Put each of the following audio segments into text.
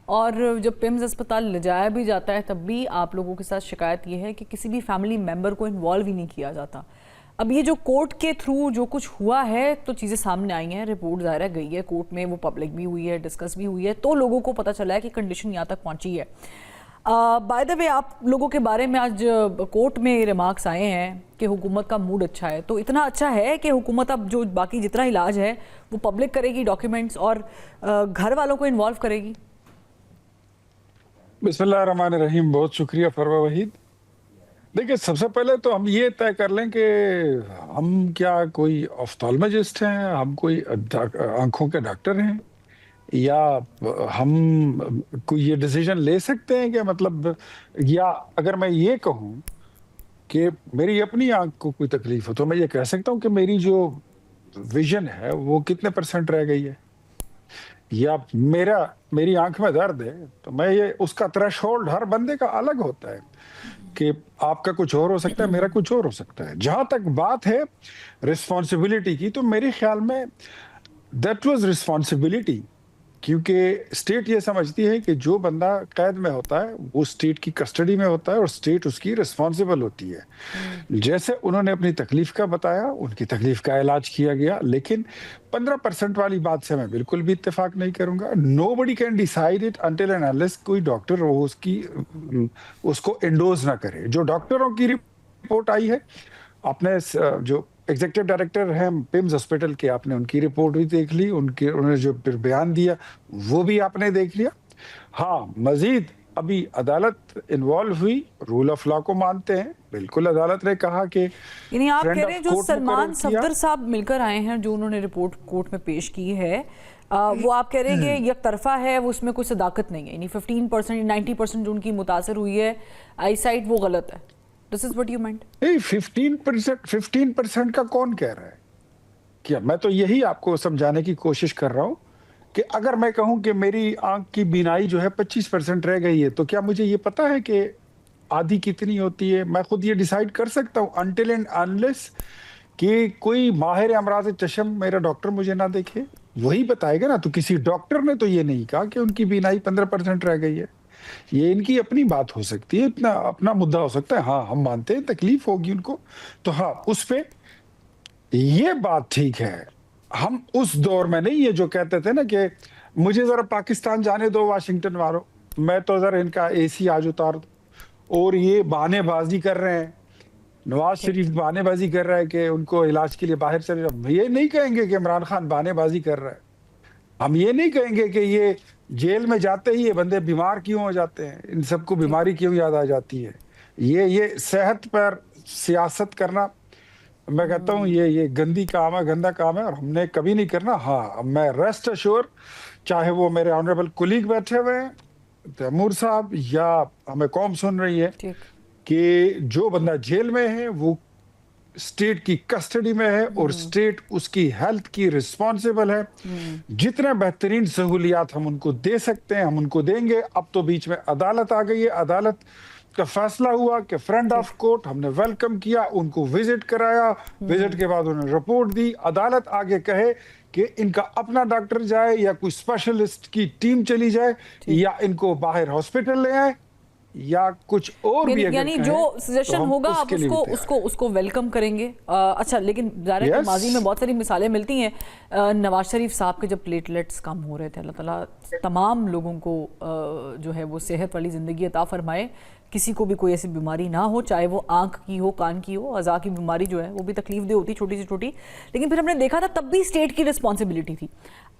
اور جب پیمز اسپتال لے جایا بھی جاتا ہے تب بھی آپ لوگوں کے ساتھ شکایت یہ ہے کہ کسی بھی فیملی ممبر کو انوالو ہی نہیں کیا جاتا. اب یہ جو کورٹ کے تھرو جو کچھ ہوا ہے تو چیزیں سامنے آئی ہیں, رپورٹ ظاہر گئی ہے کورٹ میں, وہ پبلک بھی ہوئی ہے, ڈسکس بھی ہوئی ہے, تو لوگوں کو پتہ چلا ہے کہ کنڈیشن یہاں تک پہنچی ہے. بائی دا وے, آپ لوگوں کے بارے میں آج کورٹ میں ریمارکس آئے ہیں کہ حکومت کا موڈ اچھا ہے, تو اتنا اچھا ہے کہ حکومت اب جو باقی جتنا علاج ہے وہ پبلک کرے گی ڈاکیومنٹس اور گھر والوں کو انوالو کرے گی. بسم اللہ الرحمن الرحیم. بہت شکریہ فروہ وحید. دیکھیں, سب سے پہلے تو ہم یہ طے کر لیں کہ ہم کیا کوئی آفتالموجسٹ ہیں, ہم کوئی آنکھوں کے ڈاکٹر ہیں, یا ہم کوئی یہ ڈیسیژن لے سکتے ہیں کہ مطلب, یا اگر میں یہ کہوں کہ میری اپنی آنکھ کو کوئی تکلیف ہو تو میں یہ کہہ سکتا ہوں کہ میری جو ویژن ہے وہ کتنے % رہ گئی ہے, یا میری آنکھ میں درد ہے تو میں یہ, اس کا تھریش ہولڈ ہر بندے کا الگ ہوتا ہے کہ آپ کا کچھ اور ہو سکتا ہے, میرا کچھ اور ہو سکتا ہے. جہاں تک بات ہے رسپانسبلٹی کی, تو میرے خیال میں دیٹ واز رسپانسبلٹی, کیونکہ اسٹیٹ یہ سمجھتی ہے کہ جو بندہ قید میں ہوتا ہے وہ اسٹیٹ کی کسٹڈی میں ہوتا ہے اور اسٹیٹ اس کی رسپانسبل ہوتی ہے. جیسے انہوں نے اپنی تکلیف کا بتایا, ان کی تکلیف کا علاج کیا گیا, لیکن 15% والی بات سے میں بالکل بھی اتفاق نہیں کروں گا. Nobody can decide it until and unless کوئی ڈاکٹر اس کو انڈوز نہ کرے. جو ڈاکٹروں کی رپورٹ آئی ہے, آپ نے جو ایگزیکٹو ڈائریکٹر ہیں پیمز ہاسپٹل کے, آپ نے ان کی رپورٹ بھی دیکھ لی, انہوں نے جو بیان دیا وہ بھی آپ نے دیکھ لیا. ہاں, مزید ابھی عدالت انوالو ہوئی, رول آف لا کو مانتے ہیں, بالکل عدالت نے کہا کہ یعنی آپ کہہ رہے ہیں جو سلمان صفدر صاحب مل کر آئے ہیں, جو انہوں نے رپورٹ کورٹ میں پیش کی ہے, وہ آپ کہہ رہے ہیں کہ یک طرفہ ہے, وہ اس میں کوئی صداقت نہیں ہے, یعنی 15% 90% جو ان کی متاثر ہوئی ہے آئی سائٹ وہ غلط ہے. This is what you meant? نہیں, 15% کا کون کہہ رہا ہے؟ کیا میں تو یہی آپ کو سمجھانے کی کوشش کر رہا ہوں کہ اگر میں کہوں کہ میری آنکھ کی بینائی جو ہے 25% رہ گئی ہے, تو کیا مجھے یہ پتا ہے کہ آدھی کتنی ہوتی ہے؟ میں خود یہ ڈیسائیڈ کر سکتا ہوں until and unless کہ کوئی ماہر امراض چشم میرا ڈاکٹر مجھے نہ دیکھے, وہی بتائے گا نا. تو کسی ڈاکٹر نے تو یہ نہیں کہا کہ ان کی بینائی 15% رہ گئی ہے. یہ ان کی اپنی بات ہو سکتی ہے, اتنا اپنا مدعا ہو سکتا ہے. ہاں, ہم مانتے ہیں تکلیف ہوگی ان کو, تو ہاں اس پہ یہ بات ٹھیک ہے. ہم اس دور میں نہیں, یہ جو کہتے تھے نا کہ مجھے ذرا پاکستان جانے دو واشنگٹن والوں, میں تو ذرا ان کا اے سی آج اتار دو, اور یہ بہانے بازی کر رہے ہیں, نواز شریف بہانے بازی کر رہا ہے کہ ان کو علاج کے لیے باہر چلے جاؤ. یہ نہیں کہیں گے کہ عمران خان بہانے بازی کر رہا ہے. ہم یہ نہیں کہیں گے کہ یہ جیل میں جاتے ہی یہ بندے بیمار کیوں ہو جاتے ہیں, ان سب کو بیماری کیوں یاد آ جاتی ہے. یہ صحت پر سیاست کرنا, میں کہتا ہوں یہ گندی کام ہے, گندا کام ہے, اور ہم نے کبھی نہیں کرنا. ہاں, میں ریسٹ اشور, چاہے وہ میرے آنریبل کولیگ بیٹھے ہوئے ہیں تیمور صاحب, یا ہمیں قوم سن رہی ہے, کہ جو بندہ جیل میں ہے وہ اسٹیٹ کی کسٹڈی میں ہے, اور اسٹیٹ اس کی ہیلتھ کی رسپانسبل ہے. جتنے بہترین سہولیات ہم ان کو دے سکتے ہیں ہم ان کو دیں گے. اب تو بیچ میں عدالت آ گئی ہے, عدالت کا فیصلہ ہوا کہ فرینڈ آف کورٹ, ہم نے ویلکم کیا, ان کو وزٹ کرایا, وزٹ کے بعد انہوں نے رپورٹ دی. عدالت آگے کہے کہ ان کا اپنا ڈاکٹر جائے یا کوئی اسپیشلسٹ کی ٹیم چلی جائے, یا ان کو باہر ہاسپٹل لے آئے, یا کچھ اور بھی اگر یعنی جو سجیشن ہوگا آپ اس کو ویلکم کریں گے. اچھا, لیکن ظاہر ہے کہ ماضی میں بہت ساری مثالیں ملتی ہیں. نواز شریف صاحب کے جب پلیٹلیٹس کم ہو رہے تھے, اللہ تعالیٰ تمام لوگوں کو جو ہے وہ صحت والی زندگی عطا فرمائے, کسی کو بھی کوئی ایسی بیماری نہ ہو, چاہے وہ آنکھ کی ہو, کان کی ہو. اعضاء کی بیماری جو ہے وہ بھی تکلیف دہ ہوتی, چھوٹی سے چھوٹی, لیکن پھر ہم نے دیکھا تھا تب بھی اسٹیٹ کی رسپانسبلٹی تھی,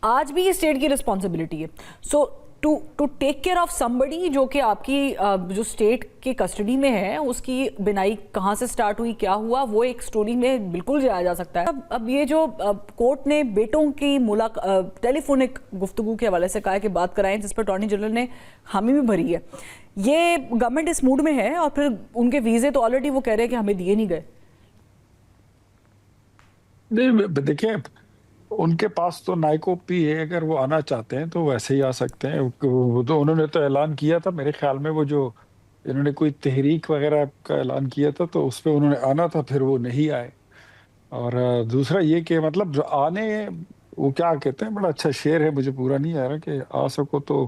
آج بھی یہ اسٹیٹ کی رسپانسبلٹی ہے. So to take care of somebody جو کہ آپ کی جو اسٹیٹ کی کسٹڈی میں ہے, اس کی بینائی کہاں سے سٹارٹ ہوئی, کیا ہوا, وہ ایک سٹوری میں بالکل جایا جا سکتا ہے. اب یہ جو کورٹ نے بیٹوں کی ٹیلی فونک گفتگو کے حوالے سے کہا ہے کہ بات کرائیں, جس پر اٹارنی جنرل نے حامی بھی بھری ہے, یہ گورنمنٹ اس موڈ میں ہے, اور پھر ان کے ویزے تو آلریڈی وہ کہہ رہے ہیں کہ ہمیں دیے نہیں گئے. دیکھیں, ان کے پاس تو نائکوپی ہے, اگر وہ آنا چاہتے ہیں تو ویسے ہی آ سکتے ہیں. وہ تو انہوں نے تو اعلان کیا تھا, میرے خیال میں وہ جو انہوں نے کوئی تحریک وغیرہ کا اعلان کیا تھا تو اس پہ انہوں نے آنا تھا, پھر وہ نہیں آئے. اور دوسرا یہ کہ مطلب جو آنے, وہ کیا کہتے ہیں, بڑا اچھا شعر ہے, مجھے پورا نہیں آ رہا, کہ آ سکو تو